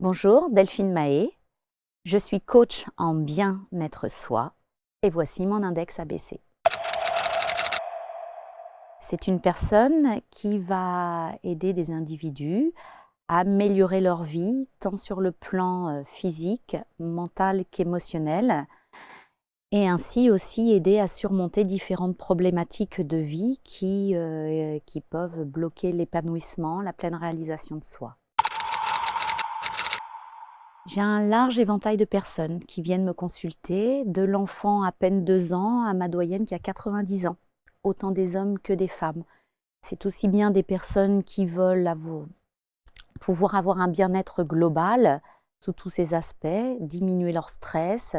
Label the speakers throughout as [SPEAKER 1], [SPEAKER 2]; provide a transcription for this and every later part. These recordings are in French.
[SPEAKER 1] Bonjour, Delphine Mahé. Je suis coach en bien-être soi et voici mon index ABC. C'est une personne qui va aider des individus à améliorer leur vie, tant sur le plan physique, mental qu'émotionnel, et ainsi aussi aider à surmonter différentes problématiques de vie qui peuvent bloquer l'épanouissement, la pleine réalisation de soi. J'ai un large éventail de personnes qui viennent me consulter, de l'enfant à peine 2 ans à ma doyenne qui a 90 ans, autant des hommes que des femmes. C'est aussi bien des personnes qui veulent pouvoir avoir un bien-être global sous tous ses aspects, diminuer leur stress,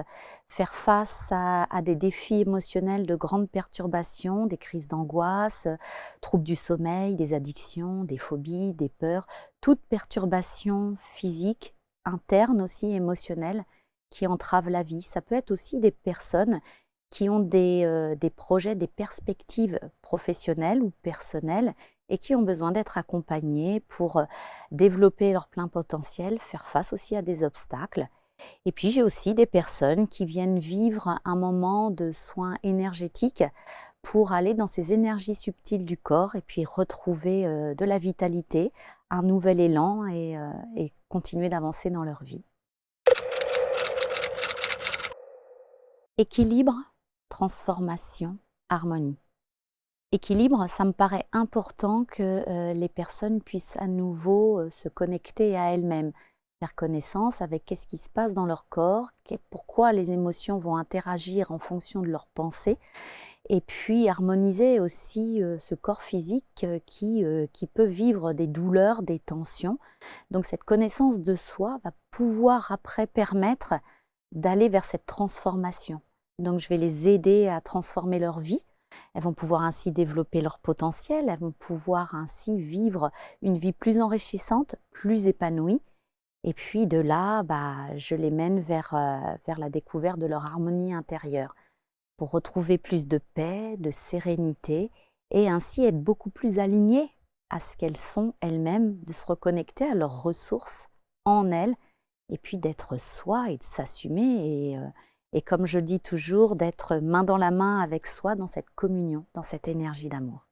[SPEAKER 1] faire face à des défis émotionnels de grandes perturbations, des crises d'angoisse, troubles du sommeil, des addictions, des phobies, des peurs, toute perturbation physique, interne aussi, émotionnelle, qui entrave la vie. Ça peut être aussi des personnes qui ont des projets, des perspectives professionnelles ou personnelles et qui ont besoin d'être accompagnés pour développer leur plein potentiel, faire face aussi à des obstacles. Et puis j'ai aussi des personnes qui viennent vivre un moment de soins énergétiques pour aller dans ces énergies subtiles du corps et puis retrouver de la vitalité, un nouvel élan et continuer d'avancer dans leur vie. Équilibre, transformation, harmonie. Équilibre, ça me paraît important que les personnes puissent à nouveau se connecter à elles-mêmes, faire connaissance avec qu'est-ce qui se passe dans leur corps, pourquoi les émotions vont interagir en fonction de leurs pensées, et puis harmoniser aussi ce corps physique qui peut vivre des douleurs, des tensions. Donc cette connaissance de soi va pouvoir après permettre d'aller vers cette transformation. Donc je vais les aider à transformer leur vie. Elles vont pouvoir ainsi développer leur potentiel, elles vont pouvoir ainsi vivre une vie plus enrichissante, plus épanouie. Et puis de là, je les mène vers la découverte de leur harmonie intérieure pour retrouver plus de paix, de sérénité et ainsi être beaucoup plus alignées à ce qu'elles sont elles-mêmes, de se reconnecter à leurs ressources en elles et puis d'être soi et de s'assumer et comme je dis toujours, d'être main dans la main avec soi dans cette communion, dans cette énergie d'amour.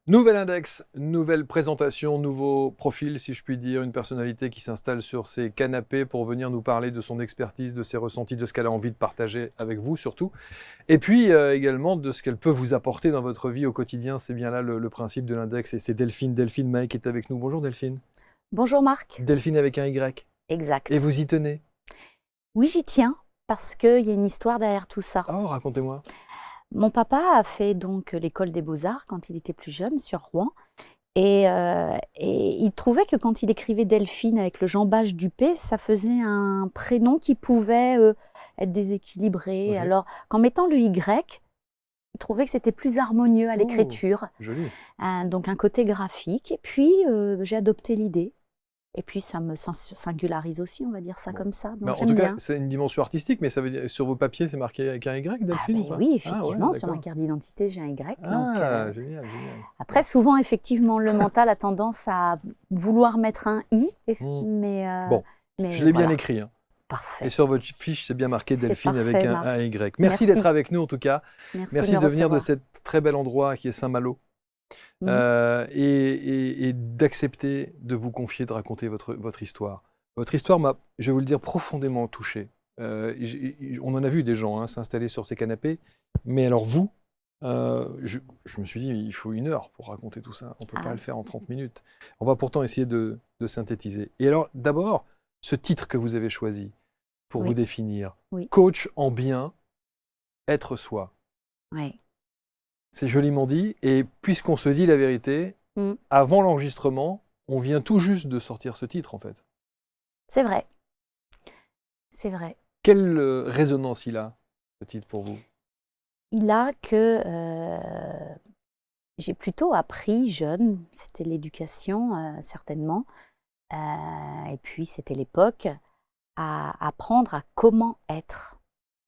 [SPEAKER 2] Nouvel index, nouvelle présentation, nouveau profil, si je puis dire, une personnalité qui s'installe sur ses canapés pour venir nous parler de son expertise, de ses ressentis, de ce qu'elle a envie de partager avec vous surtout, et puis également de ce qu'elle peut vous apporter dans votre vie au quotidien. C'est bien là le principe de l'index, et c'est Delphine Mahé qui est avec nous. Bonjour Delphine.
[SPEAKER 1] Bonjour Marc.
[SPEAKER 2] Delphine avec un Y.
[SPEAKER 1] Exact.
[SPEAKER 2] Et vous y tenez?
[SPEAKER 1] Oui, j'y tiens, parce qu'il y a une histoire derrière tout ça.
[SPEAKER 2] Oh, racontez-moi.
[SPEAKER 1] Mon papa a fait donc l'école des beaux-arts quand il était plus jeune sur Rouen et il trouvait que quand il écrivait Delphine avec le jambage du P, ça faisait un prénom qui pouvait être déséquilibré.
[SPEAKER 2] Ok.
[SPEAKER 1] Alors qu'en mettant le Y, il trouvait que c'était plus harmonieux à l'écriture.
[SPEAKER 2] Joli.
[SPEAKER 1] Donc un côté graphique. Et puis j'ai adopté l'idée. Et puis ça me singularise aussi, on va dire ça comme ça. Donc
[SPEAKER 2] En
[SPEAKER 1] j'aime
[SPEAKER 2] tout cas,
[SPEAKER 1] bien.
[SPEAKER 2] c'est une dimension artistique, mais ça veut dire, sur vos papiers, c'est marqué avec un Y, Delphine, ou pas?
[SPEAKER 1] Oui,
[SPEAKER 2] Ah ouais,
[SPEAKER 1] effectivement, sur ma
[SPEAKER 2] d'accord.
[SPEAKER 1] carte d'identité, j'ai un Y.
[SPEAKER 2] Ah, génial, génial.
[SPEAKER 1] Après, souvent, effectivement, le mental a tendance à vouloir mettre un I, mais
[SPEAKER 2] Bon, je l'ai bien écrit. Hein.
[SPEAKER 1] Parfait.
[SPEAKER 2] Et sur votre fiche, c'est bien marqué Delphine
[SPEAKER 1] parfait,
[SPEAKER 2] avec
[SPEAKER 1] Marc.
[SPEAKER 2] un Y. Merci
[SPEAKER 1] Merci.
[SPEAKER 2] d'être avec nous, en tout cas.
[SPEAKER 1] Merci
[SPEAKER 2] de venir de
[SPEAKER 1] recevoir.
[SPEAKER 2] cet très bel endroit qui est Saint-Malo. Et d'accepter de vous confier, de raconter votre histoire. Votre histoire m'a, je vais vous le dire, profondément touché. On en a vu des gens s'installer sur ces canapés, mais alors vous, je me suis dit, il faut 1 heure pour raconter tout ça. On ne peut pas le faire en 30 minutes. On va pourtant essayer de synthétiser. Et alors, d'abord, ce titre que vous avez choisi pour vous définir, coach en bien, être soi.
[SPEAKER 1] Oui.
[SPEAKER 2] C'est joliment dit. Et puisqu'on se dit la vérité, avant l'enregistrement, on vient tout juste de sortir ce titre, en fait.
[SPEAKER 1] C'est vrai. C'est vrai.
[SPEAKER 2] Quelle résonance il a, ce titre, pour vous?
[SPEAKER 1] Il a que j'ai plutôt appris jeune, c'était l'éducation, certainement, et puis c'était l'époque, à apprendre à comment être.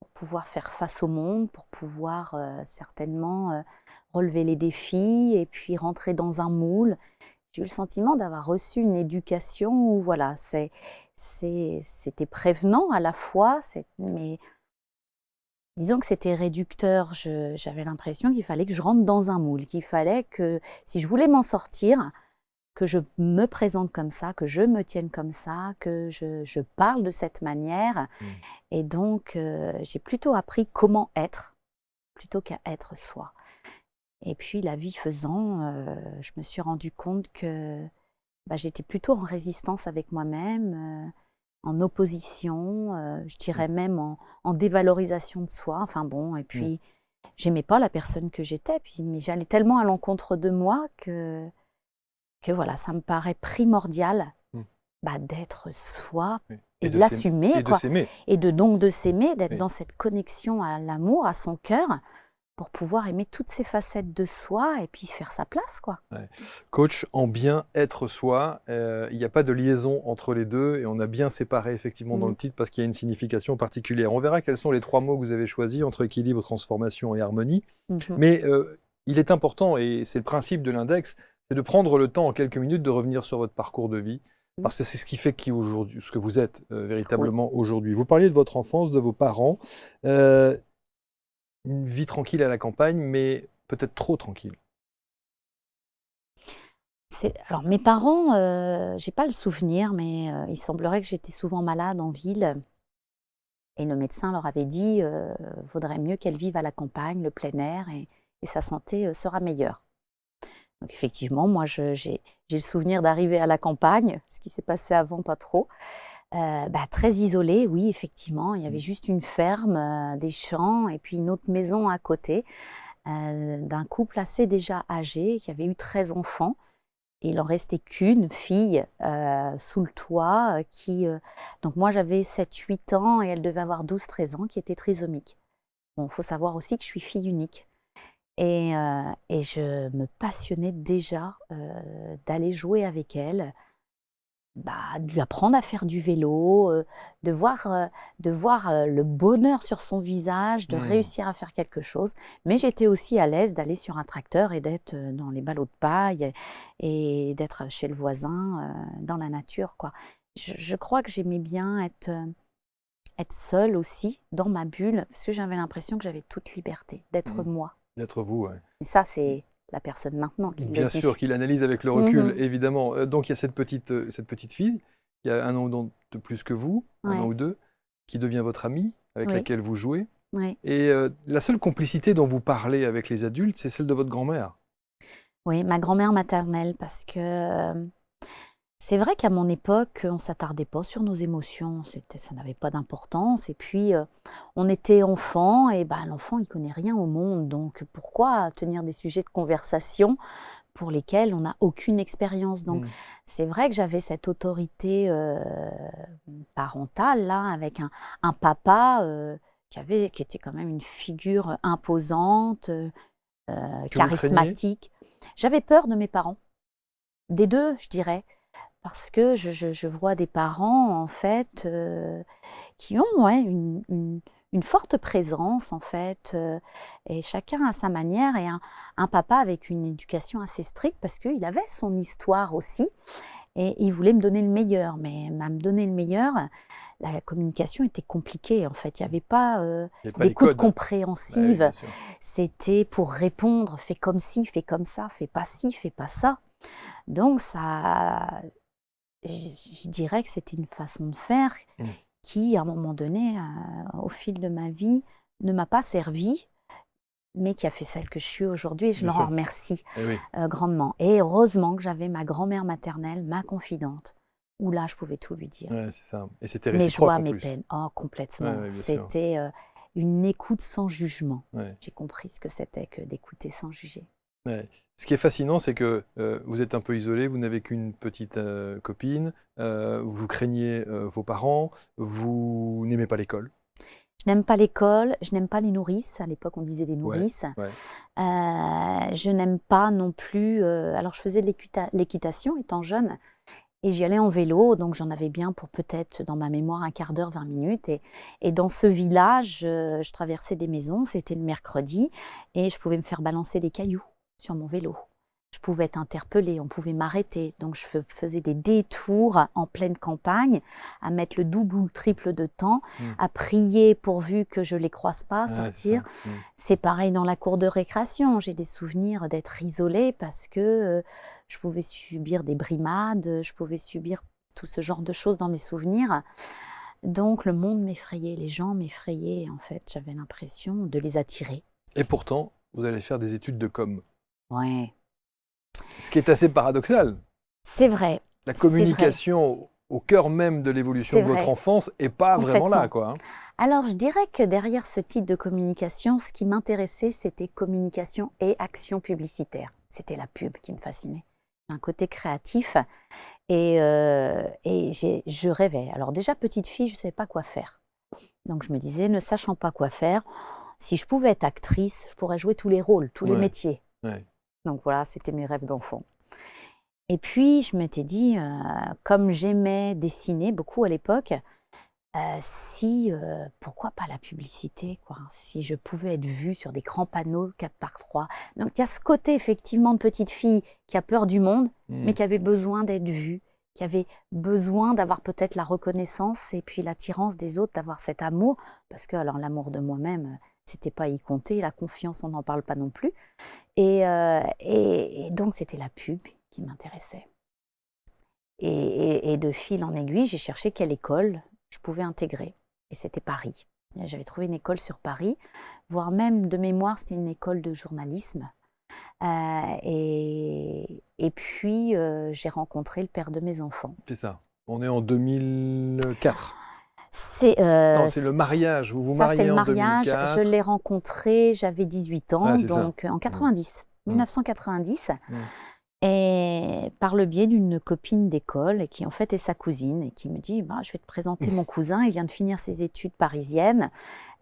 [SPEAKER 1] pour pouvoir faire face au monde, pour pouvoir certainement relever les défis et puis rentrer dans un moule. J'ai eu le sentiment d'avoir reçu une éducation où voilà, c'était prévenant à la fois, mais disons que c'était réducteur. J'avais l'impression qu'il fallait que je rentre dans un moule, qu'il fallait que si je voulais m'en sortir, que je me présente comme ça, que je me tienne comme ça, que je parle de cette manière. Et donc, j'ai plutôt appris comment être, plutôt qu'à être soi. Et puis, la vie faisant, je me suis rendu compte que j'étais plutôt en résistance avec moi-même, en opposition, je dirais même en dévalorisation de soi. Enfin bon, et puis, j'aimais pas la personne que j'étais, mais j'allais tellement à l'encontre de moi que voilà, ça me paraît primordial d'être soi et de l'assumer,
[SPEAKER 2] et de s'aimer.
[SPEAKER 1] Et de s'aimer, d'être
[SPEAKER 2] Oui.
[SPEAKER 1] dans cette connexion à l'amour, à son cœur, pour pouvoir aimer toutes ces facettes de soi et puis faire sa place, quoi.
[SPEAKER 2] Ouais. Coach, en bien être soi, il n'y a pas de liaison entre les deux et on a bien séparé effectivement dans le titre parce qu'il y a une signification particulière. On verra quels sont les 3 mots que vous avez choisis entre équilibre, transformation et harmonie. Mais il est important, et c'est le principe de l'index, c'est de prendre le temps en quelques minutes de revenir sur votre parcours de vie, parce que c'est ce qui fait ce que vous êtes véritablement aujourd'hui. Vous parliez de votre enfance, de vos parents, une vie tranquille à la campagne, mais peut-être trop tranquille.
[SPEAKER 1] Alors mes parents, j'ai pas le souvenir, mais il semblerait que j'étais souvent malade en ville. Et le médecin leur avait dit vaudrait mieux qu'elle vive à la campagne, le plein air, et sa santé sera meilleure. Donc effectivement, moi j'ai le souvenir d'arriver à la campagne, ce qui s'est passé avant pas trop, très isolée, oui effectivement, il y avait juste une ferme, des champs et puis une autre maison à côté, d'un couple assez déjà âgé qui avait eu 13 enfants. Et il en restait qu'une fille sous le toit donc moi j'avais 7-8 ans et elle devait avoir 12-13 ans, qui était trisomique. Bon, il faut savoir aussi que je suis fille unique. Et je me passionnais déjà d'aller jouer avec elle, de lui apprendre à faire du vélo, de voir le bonheur sur son visage, de réussir à faire quelque chose. Mais j'étais aussi à l'aise d'aller sur un tracteur et d'être dans les ballots de paille et d'être chez le voisin, dans la nature, quoi. Je crois que j'aimais bien être seule aussi, dans ma bulle, parce que j'avais l'impression que j'avais toute liberté d'être moi.
[SPEAKER 2] D'être vous, oui.
[SPEAKER 1] Et ça, c'est la personne maintenant qui le dit.
[SPEAKER 2] Bien sûr, qu'il analyse avec le recul, évidemment. Donc il y a cette petite fille, qui a 1 an de plus que vous, 1 an ou 2, qui devient votre amie, avec laquelle vous jouez. Et la seule complicité dont vous parlez avec les adultes, c'est celle de votre grand-mère.
[SPEAKER 1] Oui, ma grand-mère maternelle, parce que c'est vrai qu'à mon époque, on ne s'attardait pas sur nos émotions, ça n'avait pas d'importance. Et puis, on était enfant, et l'enfant, il ne connaît rien au monde. Donc, pourquoi tenir des sujets de conversation pour lesquels on n'a aucune expérience? Donc, c'est vrai que j'avais cette autorité parentale, là, avec un papa qui était quand même une figure imposante, charismatique. J'avais peur de mes parents, des deux, je dirais. Parce que je vois des parents, en fait, qui ont une forte présence, en fait, et chacun à sa manière, et un papa avec une éducation assez stricte, parce qu'il avait son histoire aussi, et il voulait me donner le meilleur. Mais à me donner le meilleur, la communication était compliquée, en fait. Il n'y avait pas d'écoute compréhensive. C'était pour répondre, fais comme ci, fais comme ça, fais pas ci, fais pas ça. Donc ça... Je dirais que c'était une façon de faire qui, à un moment donné, au fil de ma vie, ne m'a pas servi, mais qui a fait celle que je suis aujourd'hui, et je leur en remercie grandement. Et heureusement que j'avais ma grand-mère maternelle, ma confidente, où là, je pouvais tout lui dire.
[SPEAKER 2] Ouais, c'est ça. Et c'était réciproque en plus.
[SPEAKER 1] Mes joies, mes peines, complètement. C'était une écoute sans jugement. J'ai compris ce que c'était que d'écouter sans juger.
[SPEAKER 2] Ce qui est fascinant, c'est que vous êtes un peu isolé, vous n'avez qu'une petite copine, vous craignez vos parents, vous n'aimez pas l'école.
[SPEAKER 1] Je n'aime pas l'école, je n'aime pas les nourrices. À l'époque, on disait des nourrices. Je n'aime pas non plus... alors, je faisais de l'équitation étant jeune. Et j'y allais en vélo, donc j'en avais bien pour peut-être, dans ma mémoire, un quart d'heure, 20 minutes. Et dans ce village, je traversais des maisons, c'était le mercredi, et je pouvais me faire balancer des cailloux sur mon vélo. Je pouvais être interpellée, on pouvait m'arrêter. Donc je faisais des détours en pleine campagne, à mettre le double ou le triple de temps, à prier pourvu que je ne les croise pas, sortir. C'est pareil dans la cour de récréation. J'ai des souvenirs d'être isolée parce que je pouvais subir des brimades, je pouvais subir tout ce genre de choses dans mes souvenirs. Donc le monde m'effrayait, les gens m'effrayaient. En fait, j'avais l'impression de les attirer.
[SPEAKER 2] Et pourtant, vous allez faire des études de com.
[SPEAKER 1] Ouais.
[SPEAKER 2] Ce qui est assez paradoxal.
[SPEAKER 1] C'est vrai.
[SPEAKER 2] La communication au cœur même de l'évolution de votre enfance n'est pas vraiment là, quoi.
[SPEAKER 1] Alors, je dirais que derrière ce type de communication, ce qui m'intéressait, c'était communication et action publicitaire. C'était la pub qui me fascinait. Un côté créatif. Et je rêvais. Alors déjà, petite fille, je ne savais pas quoi faire. Donc, je me disais, ne sachant pas quoi faire, si je pouvais être actrice, je pourrais jouer tous les rôles, tous les métiers. Ouais. Donc voilà, c'était mes rêves d'enfant. Et puis, je m'étais dit, comme j'aimais dessiner beaucoup à l'époque, pourquoi pas la publicité, quoi, si je pouvais être vue sur des grands panneaux 4x3. Donc, il y a ce côté, effectivement, de petite fille qui a peur du monde, mais qui avait besoin d'être vue, qui avait besoin d'avoir peut-être la reconnaissance et puis l'attirance des autres, d'avoir cet amour. Parce que, alors, l'amour de moi-même, c'était pas à y compter, la confiance, on n'en parle pas non plus. Et donc, c'était la pub qui m'intéressait. Et de fil en aiguille, j'ai cherché quelle école je pouvais intégrer. Et c'était Paris. J'avais trouvé une école sur Paris, voire même de mémoire, c'était une école de journalisme. Et puis, j'ai rencontré le père de mes enfants.
[SPEAKER 2] C'est ça. On est en 2004.
[SPEAKER 1] Non,
[SPEAKER 2] c'est le mariage. Vous vous
[SPEAKER 1] ça,
[SPEAKER 2] mariez en 2004.
[SPEAKER 1] C'est le mariage. Je l'ai rencontré, j'avais 18 ans, donc en 90, 1990. Et par le biais d'une copine d'école, qui en fait est sa cousine, et qui me dit je vais te présenter mon cousin, il vient de finir ses études parisiennes,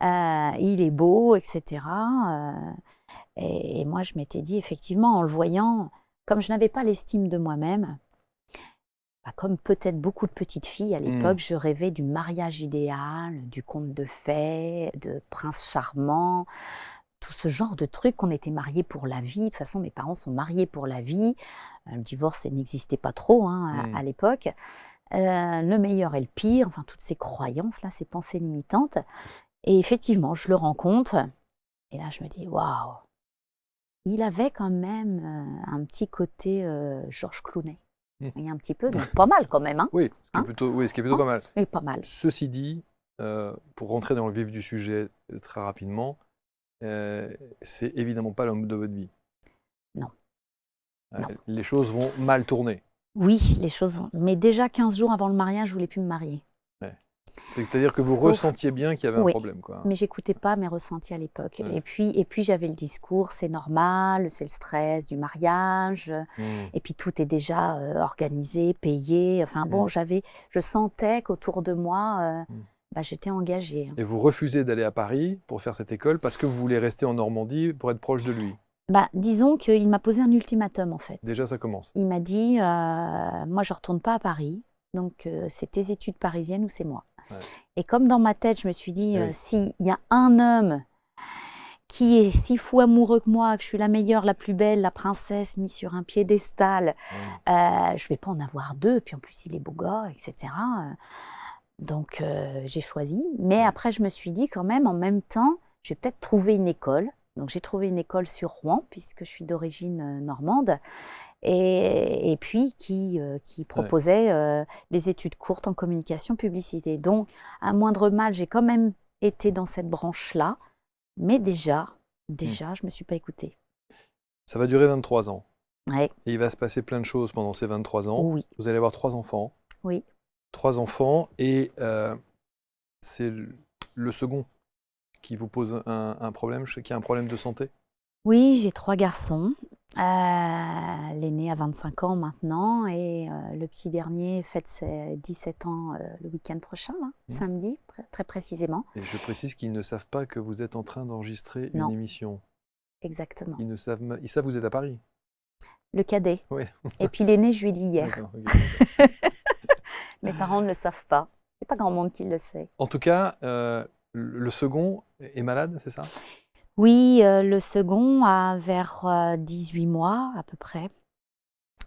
[SPEAKER 1] il est beau, etc. Et moi, je m'étais dit, effectivement, en le voyant, comme je n'avais pas l'estime de moi-même, comme peut-être beaucoup de petites filles à l'époque, je rêvais du mariage idéal, du conte de fées, de prince charmant, tout ce genre de trucs, qu'on était mariés pour la vie. De toute façon, mes parents sont mariés pour la vie. Le divorce n'existait pas trop à l'époque. Le meilleur et le pire, enfin toutes ces croyances-là, ces pensées limitantes. Et effectivement, je le rencontre. Et là, je me dis, waouh, il avait quand même un petit côté Georges Clooney. Il y a un petit peu, donc pas mal quand même. Hein.
[SPEAKER 2] Oui, ce qui est plutôt pas mal.
[SPEAKER 1] Oui, pas mal.
[SPEAKER 2] Ceci dit, pour rentrer dans le vif du sujet très rapidement, c'est évidemment pas l'homme de votre vie.
[SPEAKER 1] Non.
[SPEAKER 2] Les choses vont mal tourner.
[SPEAKER 1] Oui, les choses vont. Mais déjà 15 jours avant le mariage, je voulais plus me marier.
[SPEAKER 2] Ouais. C'est-à-dire que vous ressentiez bien qu'il y avait un problème, quoi.
[SPEAKER 1] Mais j'écoutais pas mes ressentis à l'époque. Et puis j'avais le discours, c'est normal, c'est le stress du mariage. Et puis tout est déjà organisé, payé. Enfin bon, je sentais qu'autour de moi, j'étais engagée.
[SPEAKER 2] Et vous refusez d'aller à Paris pour faire cette école parce que vous voulez rester en Normandie pour être proche de lui.
[SPEAKER 1] Disons qu'il m'a posé un ultimatum, en fait.
[SPEAKER 2] Déjà, ça commence.
[SPEAKER 1] Il m'a dit, moi, je ne retourne pas à Paris, donc c'est tes études parisiennes ou c'est moi. Ouais. Et comme dans ma tête, je me suis dit, s'il y a un homme qui est si fou amoureux que moi, que je suis la meilleure, la plus belle, la princesse mise sur un piédestal, je ne vais pas en avoir deux, puis en plus, il est beau gars, etc. Donc, j'ai choisi. Mais après, je me suis dit quand même, en même temps, je vais peut-être trouver une école. Donc, j'ai trouvé une école sur Rouen, puisque je suis d'origine normande, et puis qui proposait des études courtes en communication publicité. Donc, à moindre mal, j'ai quand même été dans cette branche-là, mais déjà, je ne me suis pas écoutée.
[SPEAKER 2] Ça va durer 23 ans.
[SPEAKER 1] Ouais.
[SPEAKER 2] Et il va se passer plein de choses pendant ces 23 ans.
[SPEAKER 1] Oui.
[SPEAKER 2] Vous allez avoir 3 enfants.
[SPEAKER 1] Oui.
[SPEAKER 2] 3 enfants, et c'est le second qui vous pose un problème, qui a un problème de santé?
[SPEAKER 1] Oui, j'ai 3 garçons. L'aîné a 25 ans maintenant, et le petit dernier fête ses 17 ans le week-end prochain, là, samedi, très précisément.
[SPEAKER 2] Et je précise qu'ils ne savent pas que vous êtes en train d'enregistrer une émission.
[SPEAKER 1] Exactement.
[SPEAKER 2] Ils savent que vous êtes à Paris.
[SPEAKER 1] Le cadet.
[SPEAKER 2] Oui.
[SPEAKER 1] Et puis l'aîné, je lui ai dit hier. Mes parents ne le savent pas. Il n'y a pas grand monde qui le sait.
[SPEAKER 2] En tout cas, le second est malade, c'est ça?
[SPEAKER 1] Oui, le second a vers 18 mois à peu près,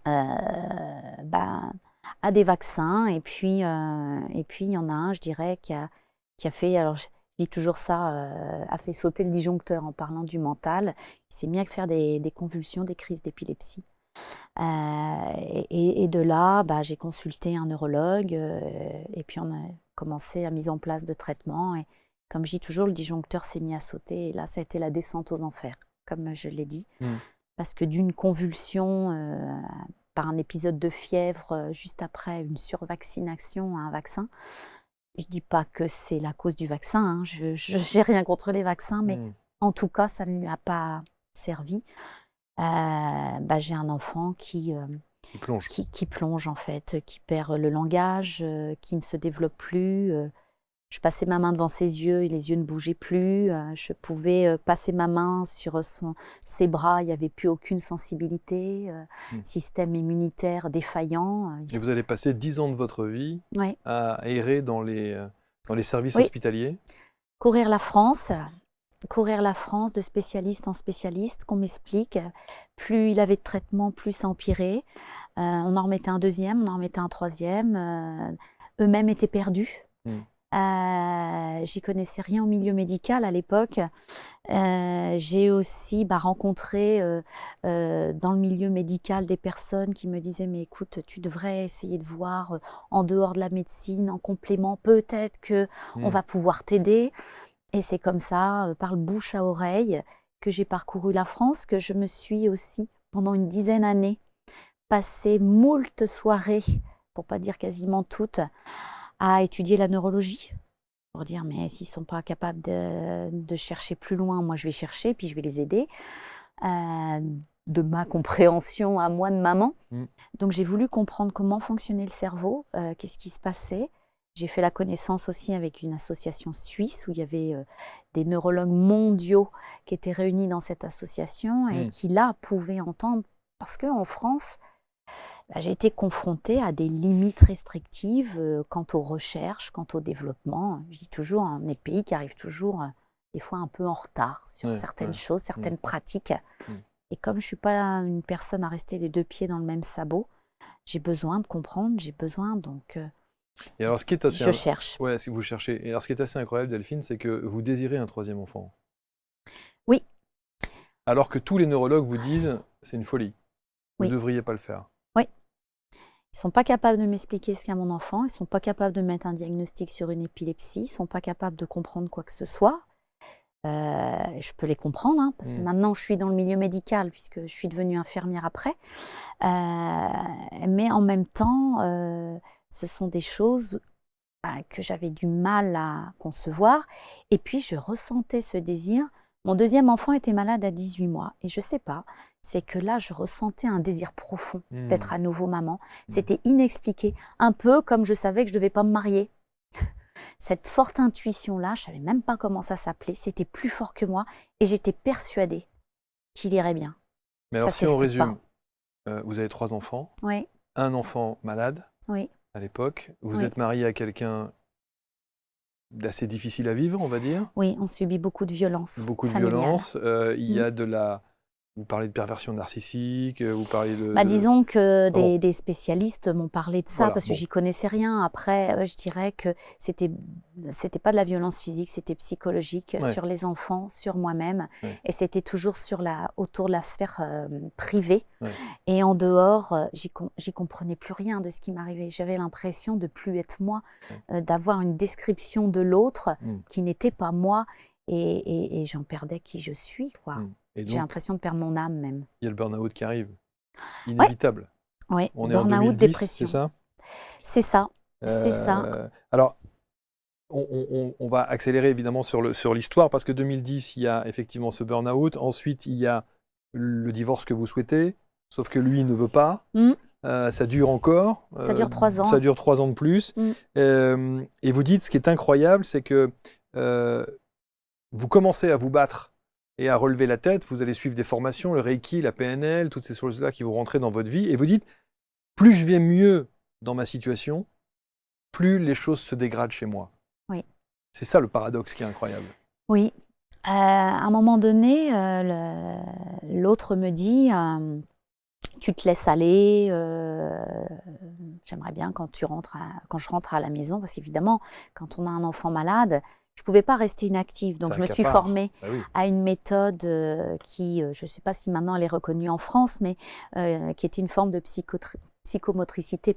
[SPEAKER 1] ben, a des vaccins et puis il y en a un, je dirais, qui a fait, alors je dis toujours ça, a fait sauter le disjoncteur en parlant du mental. Il s'est mis à faire des convulsions, des crises d'épilepsie. Et de là, j'ai consulté un neurologue et puis on a commencé la mise en place de traitements. Et comme je dis toujours, le disjoncteur s'est mis à sauter. Et là, ça a été la descente aux enfers, comme je l'ai dit. Parce que d'une convulsion par un épisode de fièvre juste après une survaccination à un vaccin, je ne dis pas que c'est la cause du vaccin, hein. Je n'ai rien contre les vaccins, mais en tout cas, ça ne lui a pas servi. J'ai un enfant qui plonge en fait, qui perd le langage, qui ne se développe plus. Je passais ma main devant ses yeux et les yeux ne bougeaient plus. Je pouvais passer ma main sur ses bras, il n'y avait plus aucune sensibilité. Système immunitaire défaillant.
[SPEAKER 2] Et vous allez passer 10 ans de votre vie à errer dans les services hospitaliers.
[SPEAKER 1] Courir la France de spécialiste en spécialiste, qu'on m'explique. Plus il avait de traitement, plus ça empirait. On en remettait un deuxième, on en remettait un troisième. Eux-mêmes étaient perdus. J'y connaissais rien au milieu médical à l'époque. J'ai aussi rencontré dans le milieu médical des personnes qui me disaient « mais écoute, tu devrais essayer de voir en dehors de la médecine, en complément, peut-être qu'on va pouvoir t'aider ». Et c'est comme ça, par le bouche à oreille, que j'ai parcouru la France, que je me suis aussi, pendant une dizaine d'années, passé moult soirées, pour pas dire quasiment toutes, à étudier la neurologie, pour dire mais s'ils ne sont pas capables de chercher plus loin, moi je vais chercher, puis je vais les aider, de ma compréhension à moi de maman. Donc j'ai voulu comprendre comment fonctionnait le cerveau, qu'est-ce qui se passait. J'ai fait la connaissance aussi avec une association suisse où il y avait des neurologues mondiaux qui étaient réunis dans cette association et qui là pouvaient entendre, parce qu'en France, j'ai été confrontée à des limites restrictives quant aux recherches, quant au développement. Je dis toujours, on est le pays qui arrive toujours des fois un peu en retard sur certaines choses, certaines pratiques. Et comme je ne suis pas une personne à rester les deux pieds dans le même sabot, j'ai besoin de comprendre, j'ai besoin donc...
[SPEAKER 2] Et alors, ce qui est assez
[SPEAKER 1] je cherche.
[SPEAKER 2] Ouais, si vous cherchez. Et alors, ce qui est assez incroyable, Delphine, c'est que vous désirez un troisième enfant.
[SPEAKER 1] Oui.
[SPEAKER 2] Alors que tous les neurologues vous disent, c'est une folie. Vous ne devriez pas le faire.
[SPEAKER 1] Oui. Ils ne sont pas capables de m'expliquer ce qu'a mon enfant. Ils ne sont pas capables de mettre un diagnostic sur une épilepsie. Ils ne sont pas capables de comprendre quoi que ce soit. Je peux les comprendre, hein, parce que maintenant, je suis dans le milieu médical, puisque je suis devenue infirmière après. Mais en même temps... ce sont des choses que j'avais du mal à concevoir. Et puis, je ressentais ce désir. Mon deuxième enfant était malade à 18 mois. Et je ne sais pas, c'est que là, je ressentais un désir profond d'être à nouveau maman. C'était inexpliqué. Un peu comme je savais que je ne devais pas me marier. Cette forte intuition-là, je ne savais même pas comment ça s'appelait. C'était plus fort que moi. Et j'étais persuadée qu'il irait bien.
[SPEAKER 2] Mais alors, si on résume, vous avez 3 enfants.
[SPEAKER 1] Oui.
[SPEAKER 2] Un enfant malade.
[SPEAKER 1] Oui.
[SPEAKER 2] À l'époque, vous êtes marié à quelqu'un d'assez difficile à vivre, on va dire.
[SPEAKER 1] Oui, on subit beaucoup de violences.
[SPEAKER 2] Beaucoup de violences. Il y a de la... Vous parlez de perversion narcissique, vous parlez de...
[SPEAKER 1] Disons que des spécialistes m'ont parlé de ça parce que j'y connaissais rien. Après, je dirais que c'était pas de la violence physique, c'était psychologique sur les enfants, sur moi-même. Et c'était toujours autour de la sphère privée. Et en dehors, j'y comprenais plus rien de ce qui m'arrivait. J'avais l'impression de plus être moi, d'avoir une description de l'autre qui n'était pas moi. Et j'en perdais qui je suis, quoi. J'ai l'impression de perdre mon âme même.
[SPEAKER 2] Il y a le burn-out qui arrive. Inévitable.
[SPEAKER 1] Oui,
[SPEAKER 2] on est en 2010, dépression. C'est ça?
[SPEAKER 1] C'est ça, c'est ça.
[SPEAKER 2] Alors, on va accélérer évidemment sur l'histoire parce que 2010, il y a effectivement ce burn-out. Ensuite, il y a le divorce que vous souhaitez, sauf que lui, il ne veut pas. Ça dure encore.
[SPEAKER 1] Ça dure 3 ans.
[SPEAKER 2] Ça dure 3 ans de plus. Et vous dites, ce qui est incroyable, c'est que vous commencez à vous battre et à relever la tête, vous allez suivre des formations, le Reiki, la PNL, toutes ces choses-là qui vont rentrer dans votre vie, et vous dites, plus je vais mieux dans ma situation, plus les choses se dégradent chez moi.
[SPEAKER 1] Oui.
[SPEAKER 2] C'est ça le paradoxe qui est incroyable.
[SPEAKER 1] Oui. À un moment donné, l'autre me dit tu te laisses aller, j'aimerais bien quand je rentre à la maison, parce qu'évidemment, quand on a un enfant malade, je ne pouvais pas rester inactive. Donc,
[SPEAKER 2] Ça
[SPEAKER 1] je me suis
[SPEAKER 2] accapare.
[SPEAKER 1] formée
[SPEAKER 2] Bah oui.
[SPEAKER 1] à une méthode qui, je ne sais pas si maintenant elle est reconnue en France, mais qui était une forme de psychomotricité,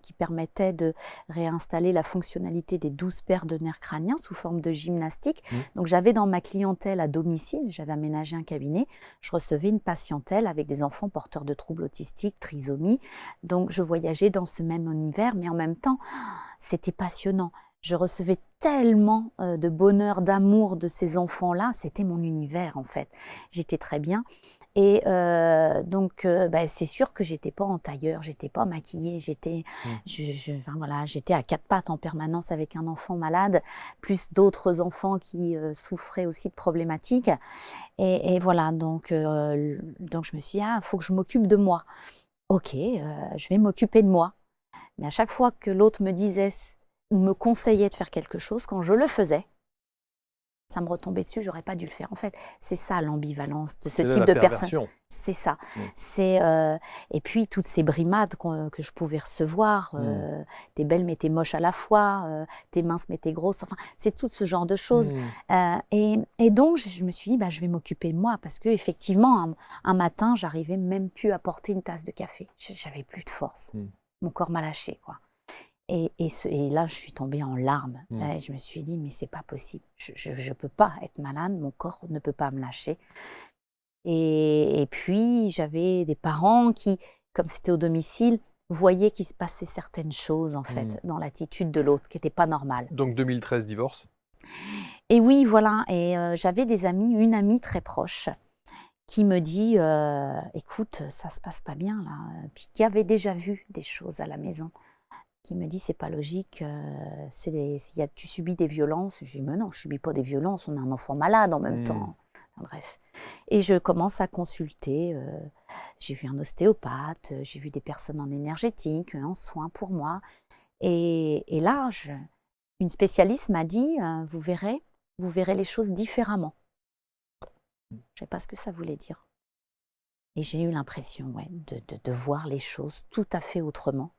[SPEAKER 1] qui permettait de réinstaller la fonctionnalité des 12 paires de nerfs crâniens sous forme de gymnastique. Donc, j'avais dans ma clientèle à domicile, j'avais aménagé un cabinet, je recevais une patientèle avec des enfants porteurs de troubles autistiques, trisomie. Donc, je voyageais dans ce même univers, mais en même temps, c'était passionnant. Je recevais tellement de bonheur, d'amour de ces enfants-là. C'était mon univers, en fait. J'étais très bien. Et donc, c'est sûr que j'étais pas en tailleur, j'étais pas maquillée, j'étais à quatre pattes en permanence avec un enfant malade, plus d'autres enfants qui souffraient aussi de problématiques. Et voilà, donc je me suis dit, il faut que je m'occupe de moi. Ok, je vais m'occuper de moi. Mais à chaque fois que l'autre me disait ou me conseillait de faire quelque chose, quand je le faisais, ça me retombait dessus, j'aurais pas dû le faire. En fait, c'est ça l'ambivalence de ce type de personne. C'est ça. Et puis toutes ces brimades que je pouvais recevoir, t'es belle mais t'es moche à la fois, t'es mince mais t'es grosse, enfin, c'est tout ce genre de choses. Et donc, je me suis dit, je vais m'occuper de moi, parce qu'effectivement, un matin, j'arrivais même plus à porter une tasse de café. J'avais plus de force. Mon corps m'a lâché, quoi. Et là, je suis tombée en larmes. Et je me suis dit, mais c'est pas possible. Je ne peux pas être malade, mon corps ne peut pas me lâcher. Et puis, j'avais des parents qui, comme c'était au domicile, voyaient qu'il se passait certaines choses, en fait, dans l'attitude de l'autre, qui n'était pas normale.
[SPEAKER 2] Donc 2013, divorce.
[SPEAKER 1] Et oui, voilà. Et j'avais des amis, une amie très proche, qui me dit, écoute, ça se passe pas bien, là. Puis qui avait déjà vu des choses à la maison. Qui me dit, c'est pas logique, tu subis des violences. Je dis, mais non, je subis pas des violences, on a un enfant malade en même temps. Enfin, bref. Et je commence à consulter. J'ai vu un ostéopathe, j'ai vu des personnes en énergétique, en soins pour moi. Et là, une spécialiste m'a dit, vous verrez les choses différemment. Je ne sais pas ce que ça voulait dire. Et j'ai eu l'impression de voir les choses tout à fait autrement.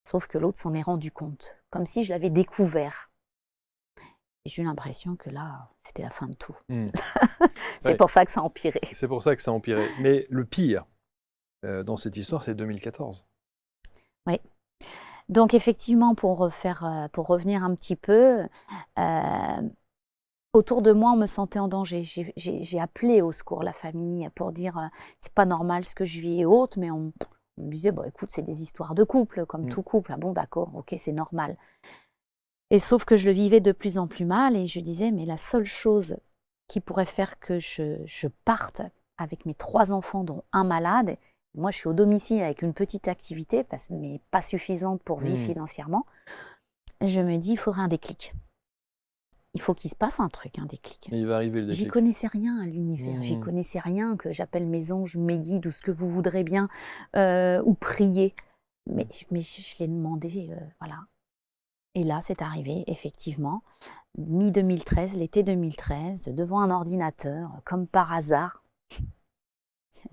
[SPEAKER 1] Sauf que l'autre s'en est rendu compte, comme si je l'avais découvert. Et j'ai eu l'impression que là, c'était la fin de tout. C'est pour ça que ça a empiré.
[SPEAKER 2] C'est pour ça que ça a empiré. Mais le pire dans cette histoire, c'est 2014.
[SPEAKER 1] Oui. Donc effectivement, pour revenir un petit peu, autour de moi, on me sentait en danger. J'ai appelé au secours la famille pour dire c'est pas normal ce que je vis et autres, mais on me disait, écoute, c'est des histoires de couple, comme tout couple. Ah bon, d'accord, ok, c'est normal. Et sauf que je le vivais de plus en plus mal, et je disais, mais la seule chose qui pourrait faire que je parte avec mes 3 enfants, dont un malade, moi je suis au domicile avec une petite activité, mais pas suffisante pour vivre financièrement, je me dis, il faudrait un déclic. Il faut qu'il se passe un truc, un déclic.
[SPEAKER 2] Mais il va arriver le déclic.
[SPEAKER 1] J'y connaissais rien à l'univers, j'y connaissais rien, que j'appelle mes anges, mes guides, ou ce que vous voudrez bien, ou prier. Mais je l'ai demandé, voilà. Et là, c'est arrivé, effectivement, mi-2013, l'été 2013, devant un ordinateur, comme par hasard.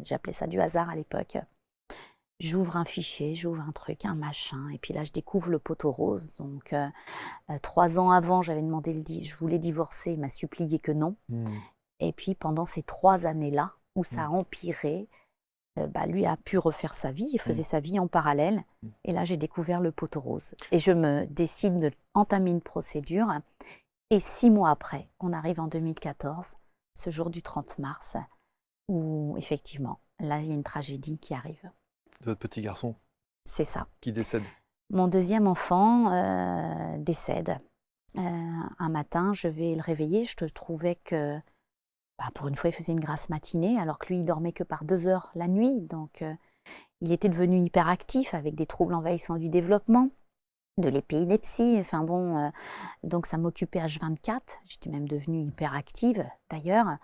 [SPEAKER 1] J'appelais ça du hasard à l'époque. J'ouvre un fichier, j'ouvre un truc, un machin, et puis là, je découvre le poteau rose. Donc, 3 ans avant, je voulais divorcer, il m'a supplié que non. Et puis, pendant ces 3 années-là, où ça a empiré, lui a pu refaire sa vie, il faisait sa vie en parallèle. Et là, j'ai découvert le poteau rose. Et je me décide d'entamer une procédure. Et 6 mois après, on arrive en 2014, ce jour du 30 mars, où effectivement, là, il y a une tragédie qui arrive.
[SPEAKER 2] Votre petit garçon.
[SPEAKER 1] C'est ça.
[SPEAKER 2] Qui décède.
[SPEAKER 1] Mon deuxième enfant décède. Un matin, je vais le réveiller, je trouvais que pour une fois, il faisait une grasse matinée, alors que lui, il dormait que par 2 heures la nuit. Donc, il était devenu hyperactif avec des troubles envahissants du développement, de l'épilepsie. Enfin bon, donc ça m'occupait H24. J'étais même devenue hyperactive, d'ailleurs.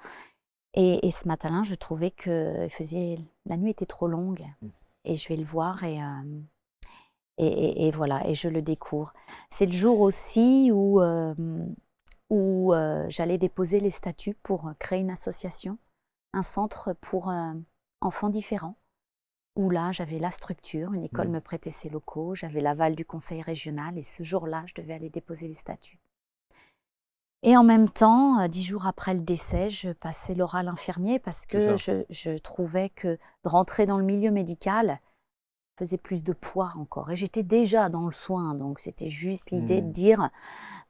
[SPEAKER 1] Et ce matin-là, je trouvais que la nuit était trop longue. Et je vais le voir Et voilà, et je le découvre. C'est le jour aussi où j'allais déposer les statuts pour créer une association, un centre pour enfants différents, où là, j'avais la structure, une école me prêtait ses locaux, j'avais l'aval du conseil régional, et ce jour-là, je devais aller déposer les statuts. Et en même temps, 10 jours après le décès, je passais l'oral infirmier parce que je trouvais que de rentrer dans le milieu médical faisait plus de poids encore. Et j'étais déjà dans le soin, donc c'était juste l'idée de dire,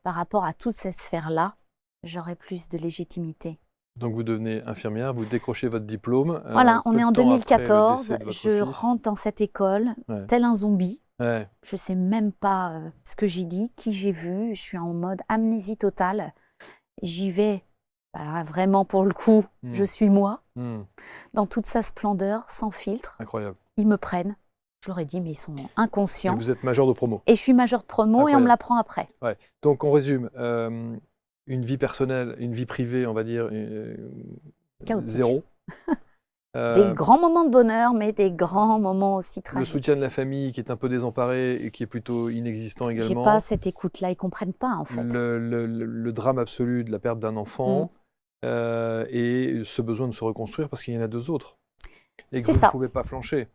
[SPEAKER 1] par rapport à toutes ces sphères-là, j'aurais plus de légitimité.
[SPEAKER 2] Donc vous devenez infirmière, vous décrochez votre diplôme.
[SPEAKER 1] Voilà, on est en 2014,
[SPEAKER 2] je
[SPEAKER 1] je rentre dans cette école, tel un zombie. Je ne sais même pas ce que j'ai dit, qui j'ai vu, je suis en mode amnésie totale. J'y vais, voilà, vraiment pour le coup, je suis moi, dans toute sa splendeur, sans filtre.
[SPEAKER 2] Incroyable.
[SPEAKER 1] Ils me prennent, je leur ai dit, mais ils sont inconscients.
[SPEAKER 2] Et vous êtes major de promo.
[SPEAKER 1] Et je suis major de promo. Incroyable. Et on me l'apprend après.
[SPEAKER 2] Ouais. Donc on résume, une vie personnelle, une vie privée, on va dire, zéro.
[SPEAKER 1] Des grands moments de bonheur, mais des grands moments aussi tragiques.
[SPEAKER 2] Le soutien de la famille qui est un peu désemparé et qui est plutôt inexistant également.
[SPEAKER 1] J'ai pas cette écoute-là, ils comprennent pas en fait.
[SPEAKER 2] Le drame absolu de la perte d'un enfant et ce besoin de se reconstruire parce qu'il y en a 2 autres et que vous ne pouvez pas flancher.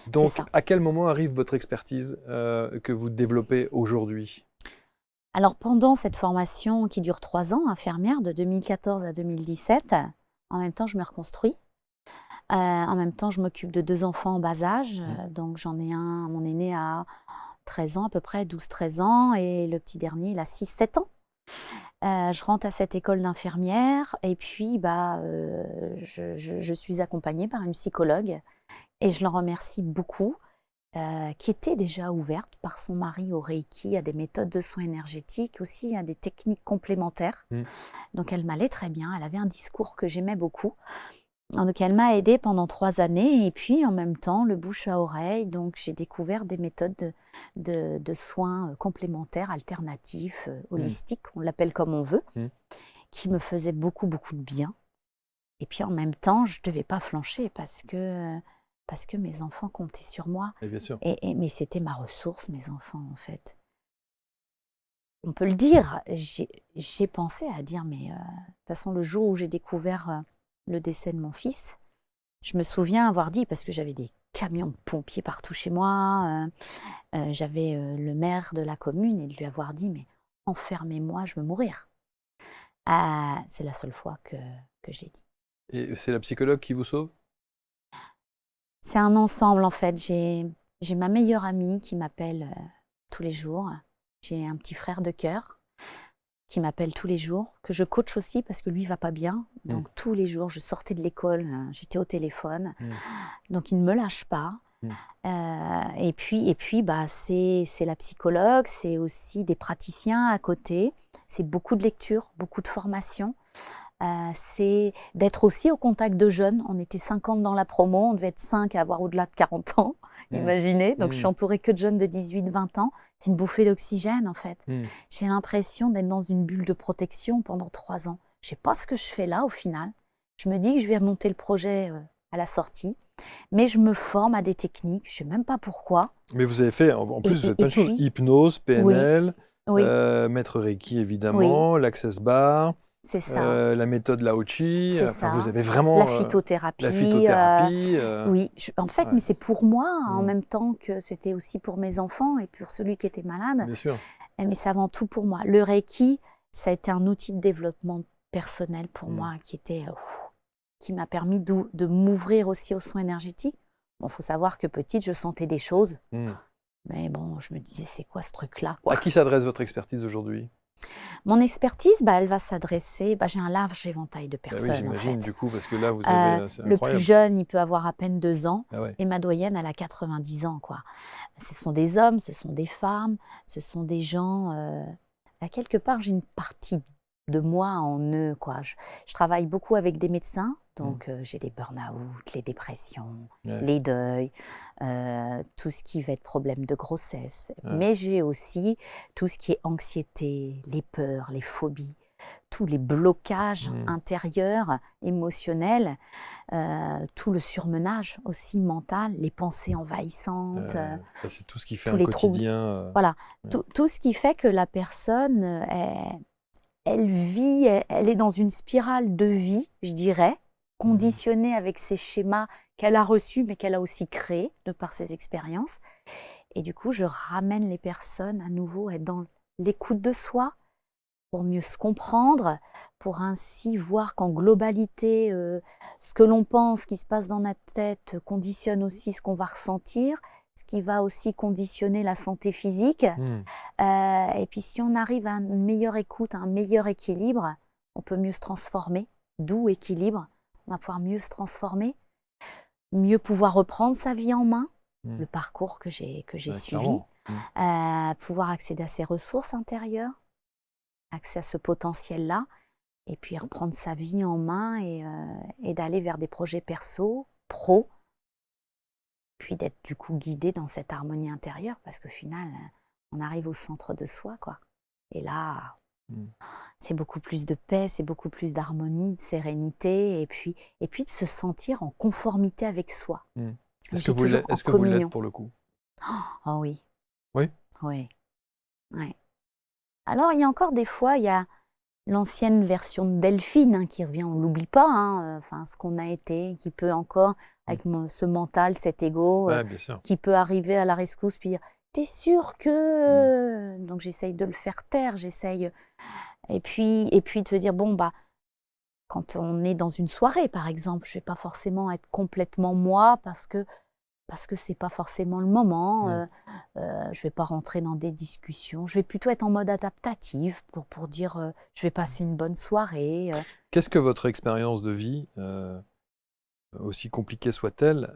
[SPEAKER 2] Donc à quel moment arrive votre expertise que vous développez aujourd'hui?
[SPEAKER 1] Alors pendant cette formation qui dure 3 ans, infirmière, de 2014 à 2017, en même temps je me reconstruis. En même temps, je m'occupe de 2 enfants en bas âge. Donc, j'en ai un, mon aîné a 13 ans à peu près, 12-13 ans, et le petit dernier, il a 6-7 ans. Je rentre à cette école d'infirmière, et puis je suis accompagnée par une psychologue, et je l'en remercie beaucoup, qui était déjà ouverte par son mari au Reiki, à des méthodes de soins énergétiques, aussi à des techniques complémentaires. Donc, elle m'allait très bien, elle avait un discours que j'aimais beaucoup. Donc elle m'a aidée pendant 3 années et puis en même temps le bouche à oreille, donc j'ai découvert des méthodes de soins complémentaires, alternatifs, holistiques, on l'appelle comme on veut, qui me faisaient beaucoup de bien. Et puis en même temps je ne devais pas flancher parce que mes enfants comptaient sur moi.
[SPEAKER 2] Et bien sûr.
[SPEAKER 1] Mais c'était ma ressource, mes enfants en fait. On peut le dire, j'ai pensé à dire mais de toute façon le jour où j'ai découvert le décès de mon fils, je me souviens avoir dit, parce que j'avais des camions de pompiers partout chez moi, j'avais le maire de la commune et de lui avoir dit, mais enfermez-moi, je veux mourir. C'est la seule fois que j'ai dit.
[SPEAKER 2] Et c'est la psychologue qui vous sauve?
[SPEAKER 1] C'est un ensemble en fait. J'ai ma meilleure amie qui m'appelle tous les jours. J'ai un petit frère de cœur qui m'appelle tous les jours, que je coach aussi parce que lui va pas bien. Donc tous les jours, je sortais de l'école, j'étais au téléphone. Donc il ne me lâche pas. Et puis c'est la psychologue, c'est aussi des praticiens à côté. C'est beaucoup de lectures, beaucoup de formations. C'est d'être aussi au contact de jeunes. On était 50 dans la promo, on devait être 5 à avoir au-delà de 40 ans, imaginez. Donc je suis entourée que de jeunes de 18-20 ans. C'est une bouffée d'oxygène en fait. J'ai l'impression d'être dans une bulle de protection pendant 3 ans. Je ne sais pas ce que je fais là au final. Je me dis que je vais monter le projet à la sortie, mais je me forme à des techniques, je ne sais même pas pourquoi.
[SPEAKER 2] Mais vous avez fait, en plus, vous faites plein de choses. Hypnose, PNL, Maître Reiki évidemment, l'Access Bar.
[SPEAKER 1] C'est ça.
[SPEAKER 2] La méthode Lao Chi,
[SPEAKER 1] c'est ça.
[SPEAKER 2] Vous avez vraiment...
[SPEAKER 1] La phytothérapie. Oui, en fait, mais c'est pour moi, en même temps que c'était aussi pour mes enfants et pour celui qui était malade.
[SPEAKER 2] Bien sûr.
[SPEAKER 1] Mais c'est avant tout pour moi. Le Reiki, ça a été un outil de développement personnel pour moi qui m'a permis de m'ouvrir aussi aux soins énergétiques. Bon, faut savoir que petite, je sentais des choses. Mais bon, je me disais, c'est quoi ce truc-là, quoi.
[SPEAKER 2] À qui s'adresse votre expertise aujourd'hui?
[SPEAKER 1] Mon expertise, elle va s'adresser, j'ai un large éventail de personnes.
[SPEAKER 2] Oui, j'imagine,
[SPEAKER 1] en fait.
[SPEAKER 2] Du coup, parce que là, vous avez... c'est
[SPEAKER 1] le
[SPEAKER 2] incroyable.
[SPEAKER 1] plus jeune, il peut avoir à peine 2 ans, et ma doyenne, elle a 90 ans, quoi. Ce sont des hommes, ce sont des femmes, ce sont des gens... à quelque part, j'ai une partie de moi en eux, quoi. Je travaille beaucoup avec des médecins, donc j'ai des burn-out, les dépressions, les deuils, tout ce qui va être problème de grossesse. Mais j'ai aussi tout ce qui est anxiété, les peurs, les phobies. tous les blocages intérieurs, émotionnels, tout le surmenage aussi mental, les pensées envahissantes,
[SPEAKER 2] Ça, c'est tout ce qui fait
[SPEAKER 1] tous
[SPEAKER 2] un
[SPEAKER 1] les troubles.
[SPEAKER 2] quotidien.
[SPEAKER 1] Voilà,
[SPEAKER 2] Ouais.
[SPEAKER 1] tout ce qui fait que la personne, elle vit, elle est dans une spirale de vie, je dirais, conditionnée avec ces schémas qu'elle a reçus, mais qu'elle a aussi créés de par ses expériences. Et du coup, je ramène les personnes à nouveau à être dans l'écoute de soi, pour mieux se comprendre, pour ainsi voir qu'en globalité, ce que l'on pense, ce qui se passe dans notre tête, conditionne aussi ce qu'on va ressentir, ce qui va aussi conditionner la santé physique. Et puis si on arrive à une meilleure écoute, à un meilleur équilibre, on peut mieux se transformer. D'où équilibre, on va pouvoir mieux se transformer, mieux pouvoir reprendre sa vie en main, le parcours que j'ai suivi, pouvoir accéder à ses ressources intérieures, accès à ce potentiel-là, et puis reprendre sa vie en main et d'aller vers des projets perso, pro, puis d'être du coup guidé dans cette harmonie intérieure, parce qu'au final, on arrive au centre de soi, quoi. Et là, c'est beaucoup plus de paix, c'est beaucoup plus d'harmonie, de sérénité, et puis de se sentir en conformité avec soi.
[SPEAKER 2] Est-ce que vous l'êtes pour le coup?
[SPEAKER 1] Oh oui.
[SPEAKER 2] Oui?
[SPEAKER 1] Oui. Ouais. Alors, il y a encore des fois, il y a l'ancienne version de Delphine qui revient, on ne l'oublie pas, enfin, ce qu'on a été, qui peut encore, avec ce mental, cet ego,
[SPEAKER 2] Bien sûr.
[SPEAKER 1] qui peut arriver à la rescousse, puis dire « t'es sûr que… Donc j'essaye de le faire taire, j'essaye… Et puis de te dire « bon, bah, quand on est dans une soirée, par exemple, je ne vais pas forcément être complètement moi parce que c'est pas forcément le moment, je vais pas rentrer dans des discussions, je vais plutôt être en mode adaptatif pour dire je vais passer une bonne soirée.
[SPEAKER 2] Qu'est-ce que votre expérience de vie, aussi compliquée soit-elle,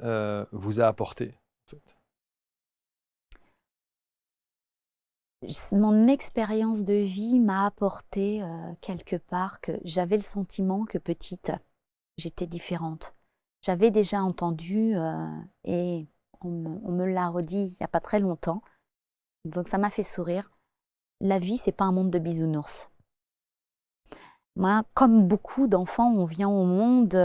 [SPEAKER 2] vous a apporté en fait?
[SPEAKER 1] Mon expérience de vie m'a apporté quelque part que j'avais le sentiment que petite, j'étais différente. J'avais déjà entendu et on me l'a redit il n'y a pas très longtemps, donc ça m'a fait sourire. La vie, c'est pas un monde de bisounours. Moi, comme beaucoup d'enfants, on vient au monde,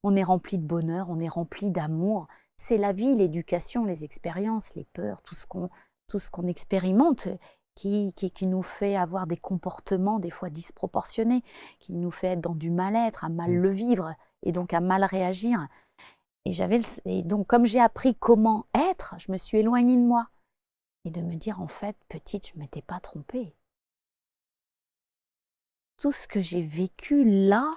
[SPEAKER 1] on est rempli de bonheur, on est rempli d'amour. C'est la vie, l'éducation, les expériences, les peurs, tout ce qu'on expérimente qui nous fait avoir des comportements des fois disproportionnés, qui nous fait être dans du mal-être, à mal le vivre et donc à mal réagir. Et donc, comme j'ai appris comment être, je me suis éloignée de moi. Et de me dire, en fait, petite, je ne m'étais pas trompée. Tout ce que j'ai vécu là,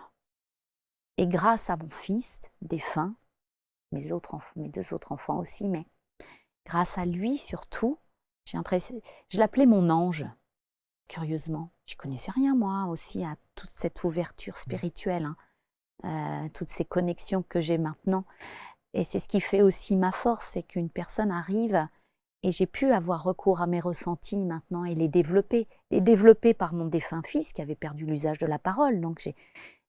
[SPEAKER 1] et grâce à mon fils défunt, mes deux autres enfants aussi, mais grâce à lui surtout, je l'appelais mon ange, curieusement. Je ne connaissais rien, moi, aussi, à toute cette ouverture spirituelle, toutes ces connexions que j'ai maintenant. Et c'est ce qui fait aussi ma force, c'est qu'une personne arrive et j'ai pu avoir recours à mes ressentis maintenant et les développer par mon défunt fils qui avait perdu l'usage de la parole. Donc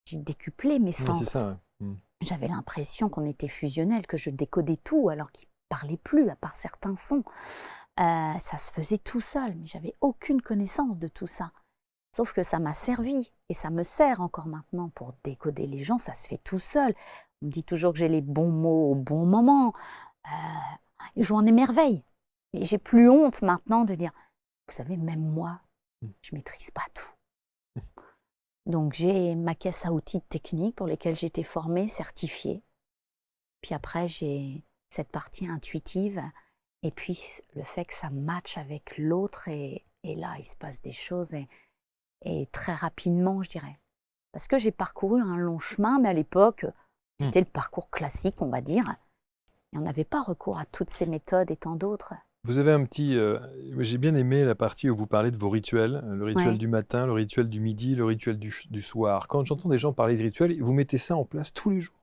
[SPEAKER 1] j'ai décuplé mes sens.
[SPEAKER 2] Oui, c'est ça, ouais.
[SPEAKER 1] J'avais l'impression qu'on était fusionnels, que je décodais tout alors qu'il ne parlait plus à part certains sons. Ça se faisait tout seul, mais j'avais aucune connaissance de tout ça. Sauf que ça m'a servi et ça me sert encore maintenant pour décoder les gens, ça se fait tout seul. On me dit toujours que j'ai les bons mots au bon moment. Je m'en émerveille. Et j'ai plus honte maintenant de dire, vous savez, même moi, je ne maîtrise pas tout. Donc j'ai ma caisse à outils techniques pour lesquels j'ai été formée, certifiée. Puis après, j'ai cette partie intuitive et puis le fait que ça matche avec l'autre et là, il se passe des choses et très rapidement, je dirais. Parce que j'ai parcouru un long chemin, mais à l'époque, c'était le parcours classique, on va dire. Et on n'avait pas recours à toutes ces méthodes et tant d'autres.
[SPEAKER 2] Vous avez un petit… j'ai bien aimé la partie où vous parlez de vos rituels, le rituel du matin, le rituel du midi, le rituel du soir. Quand j'entends des gens parler de rituels, vous mettez ça en place tous les jours?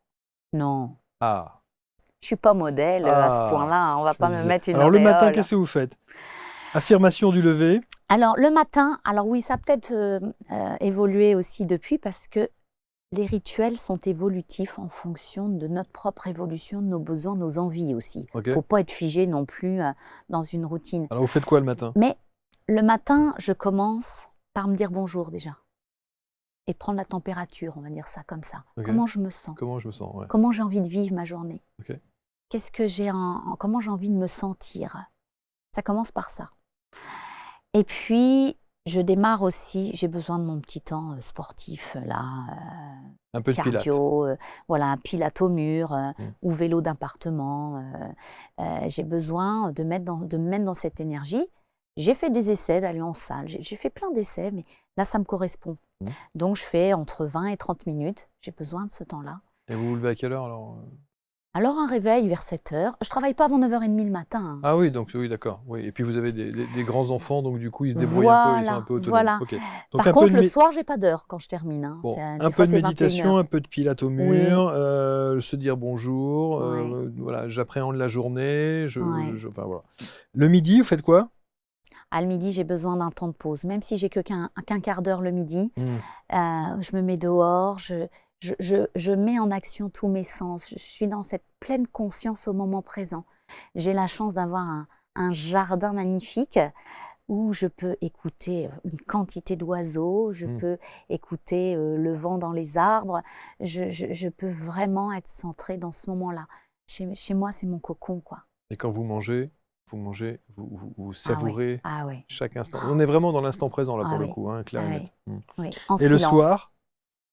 [SPEAKER 1] Non.
[SPEAKER 2] Ah.
[SPEAKER 1] Je ne suis pas modèle à ce point-là. On ne va pas me mettre une
[SPEAKER 2] Alors le matin,
[SPEAKER 1] auréole.
[SPEAKER 2] qu'est-ce que vous faites? Affirmation du lever.
[SPEAKER 1] Alors le matin, alors oui, ça a peut-être évolué aussi depuis parce que les rituels sont évolutifs en fonction de notre propre évolution, de nos besoins, de nos envies aussi. Il ne faut pas être figé non plus dans une routine.
[SPEAKER 2] Alors vous faites quoi le matin?
[SPEAKER 1] Mais le matin, je commence par me dire bonjour déjà. et de prendre la température, on va dire ça comme ça.
[SPEAKER 2] Ok.
[SPEAKER 1] Comment je me sens?
[SPEAKER 2] Comment je me sens, ouais.
[SPEAKER 1] Comment j'ai envie de vivre ma journée?
[SPEAKER 2] Ok.
[SPEAKER 1] Qu'est-ce que comment j'ai envie de me sentir? Ça commence par ça. Et puis, je démarre aussi, j'ai besoin de mon petit temps sportif, là,
[SPEAKER 2] Un peu de pilates.
[SPEAKER 1] cardio, voilà, un pilate au mur
[SPEAKER 2] Mm.
[SPEAKER 1] ou vélo d'appartement. J'ai besoin de me mettre dans cette énergie. J'ai fait des essais d'aller en salle, j'ai fait plein d'essais, mais là, ça me correspond.
[SPEAKER 2] Mm.
[SPEAKER 1] Donc, je fais entre 20 et 30 minutes. J'ai besoin de ce temps-là.
[SPEAKER 2] Et vous vous levez à quelle heure alors?
[SPEAKER 1] Alors, un réveil vers 7 heures. Je ne travaille pas avant 9h30 le matin, hein.
[SPEAKER 2] Ah oui, donc oui, d'accord. Oui. Et puis vous avez des grands-enfants, donc du coup, ils se débrouillent un peu, ils sont un peu autonomes.
[SPEAKER 1] Voilà.
[SPEAKER 2] Ok. Donc
[SPEAKER 1] Par
[SPEAKER 2] un peu
[SPEAKER 1] contre,
[SPEAKER 2] de
[SPEAKER 1] le soir, j'ai pas d'heure quand je termine, hein.
[SPEAKER 2] Bon,
[SPEAKER 1] Des
[SPEAKER 2] un
[SPEAKER 1] fois,
[SPEAKER 2] peu de
[SPEAKER 1] c'est
[SPEAKER 2] méditation,
[SPEAKER 1] 21h.
[SPEAKER 2] un peu de pilates au
[SPEAKER 1] Oui.
[SPEAKER 2] mur, se dire bonjour,
[SPEAKER 1] Ouais.
[SPEAKER 2] voilà, j'appréhende la journée,
[SPEAKER 1] Ouais.
[SPEAKER 2] enfin voilà. Le midi, vous faites quoi?
[SPEAKER 1] À le midi, j'ai besoin d'un temps de pause. Même si j'ai qu'un quart d'heure le midi, je me mets dehors, je mets en action tous mes sens. Je suis dans cette pleine conscience au moment présent. J'ai la chance d'avoir un jardin magnifique où je peux écouter une quantité d'oiseaux, je peux écouter le vent dans les arbres. Je peux vraiment être centrée dans ce moment-là. Chez moi, c'est mon cocon, quoi.
[SPEAKER 2] Et quand vous mangez, vous
[SPEAKER 1] Ah ouais,
[SPEAKER 2] savourez
[SPEAKER 1] ah ouais,
[SPEAKER 2] chaque instant. On est vraiment dans l'instant présent, là,
[SPEAKER 1] ah
[SPEAKER 2] pour le
[SPEAKER 1] oui,
[SPEAKER 2] coup, hein, clair
[SPEAKER 1] ah
[SPEAKER 2] et
[SPEAKER 1] oui,
[SPEAKER 2] net.
[SPEAKER 1] oui, en
[SPEAKER 2] Et le
[SPEAKER 1] silence.
[SPEAKER 2] soir,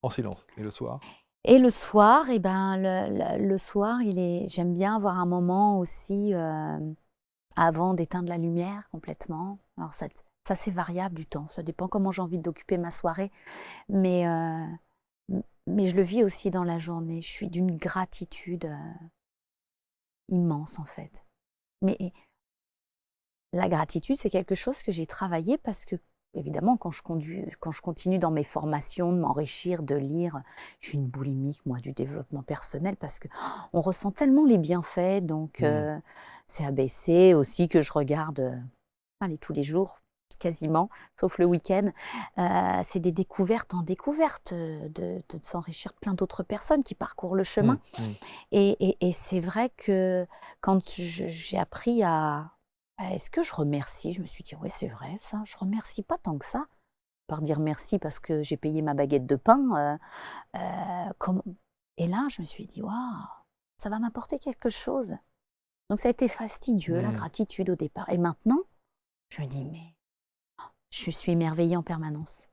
[SPEAKER 2] en silence. Et le soir?
[SPEAKER 1] Et le soir, eh ben, le soir, j'aime bien avoir un moment aussi avant d'éteindre la lumière complètement. Alors ça c'est variable du temps, ça dépend comment j'ai envie d'occuper ma soirée, mais, mais je le vis aussi dans la journée. Je suis d'une gratitude immense en fait. Mais la gratitude, c'est quelque chose que j'ai travaillé parce que, évidemment, quand je continue dans mes formations, de m'enrichir, de lire, je suis une boulimique, moi, du développement personnel parce que on ressent tellement les bienfaits. Donc, c'est ABC aussi que je regarde allez, tous les jours, quasiment, sauf le week-end. C'est des découvertes en découvertes, de s'enrichir de plein d'autres personnes qui parcourent le chemin. Et c'est vrai que quand j'ai appris est-ce que je remercie? Je me suis dit, oui, c'est vrai ça, je remercie pas tant que ça. Par dire merci parce que j'ai payé ma baguette de pain. Et là, je me suis dit, waouh, ça va m'apporter quelque chose. Donc ça a été fastidieux, la gratitude au départ. Et maintenant, je me dis, mais je suis émerveillée en permanence.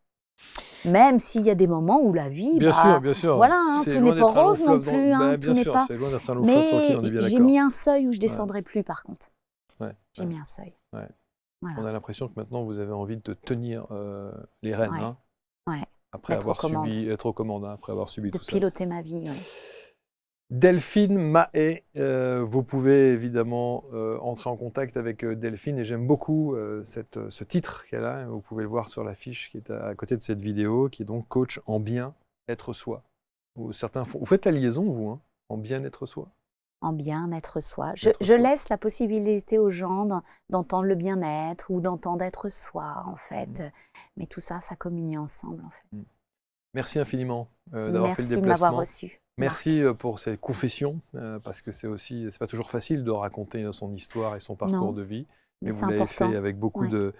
[SPEAKER 1] Même s'il y a des moments où la vie,
[SPEAKER 2] Bien sûr.
[SPEAKER 1] voilà, hein, tout n'est pas rose non plus, hein,
[SPEAKER 2] bien
[SPEAKER 1] tout n'est
[SPEAKER 2] sûr,
[SPEAKER 1] pas.
[SPEAKER 2] c'est loin d'être un long fleuve tranquille,
[SPEAKER 1] Mais
[SPEAKER 2] on est bien
[SPEAKER 1] j'ai
[SPEAKER 2] d'accord.
[SPEAKER 1] mis un seuil où je descendrai plus, par contre.
[SPEAKER 2] Ouais,
[SPEAKER 1] J'ai mis un seuil.
[SPEAKER 2] ouais.
[SPEAKER 1] Voilà.
[SPEAKER 2] On a l'impression que maintenant vous avez envie de tenir les rênes,
[SPEAKER 1] Ouais.
[SPEAKER 2] hein,
[SPEAKER 1] Ouais.
[SPEAKER 2] après
[SPEAKER 1] D'être
[SPEAKER 2] avoir
[SPEAKER 1] aux commandes.
[SPEAKER 2] être aux commandes, hein, après avoir subi
[SPEAKER 1] De
[SPEAKER 2] tout ça.
[SPEAKER 1] piloter ma vie, oui.
[SPEAKER 2] Delphine Mahé, vous pouvez évidemment entrer en contact avec Delphine et j'aime beaucoup ce titre qu'elle a. Vous pouvez le voir sur l'affiche qui est à côté de cette vidéo, qui est donc coach en bien-être soi. Vous faites la liaison, vous, hein, en bien-être soi?
[SPEAKER 1] En bien-être soi. Je laisse la possibilité aux gens d'entendre le bien-être ou d'entendre être soi, en fait. Mais tout ça, ça communie ensemble, en fait.
[SPEAKER 2] Merci infiniment d'avoir fait le
[SPEAKER 1] Merci de m'avoir
[SPEAKER 2] déplacement.
[SPEAKER 1] reçu.
[SPEAKER 2] Merci pour ces confessions, parce que c'est pas toujours facile de raconter son histoire et son parcours de vie. Mais vous l'avez fait avec beaucoup de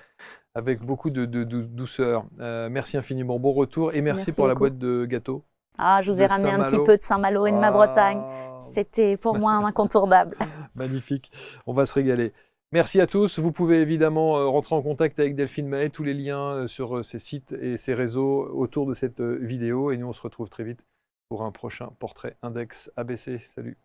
[SPEAKER 2] douceur. Merci infiniment. Bon retour et merci pour la boîte de gâteaux.
[SPEAKER 1] Ah, je vous ai ramené un petit peu de Saint-Malo et de ma Bretagne. C'était pour moi un incontournable.
[SPEAKER 2] Magnifique. On va se régaler. Merci à tous. Vous pouvez évidemment rentrer en contact avec Delphine Mahé. Tous les liens sur ses sites et ses réseaux autour de cette vidéo. Et nous, on se retrouve très vite pour un prochain portrait Index ABC. Salut.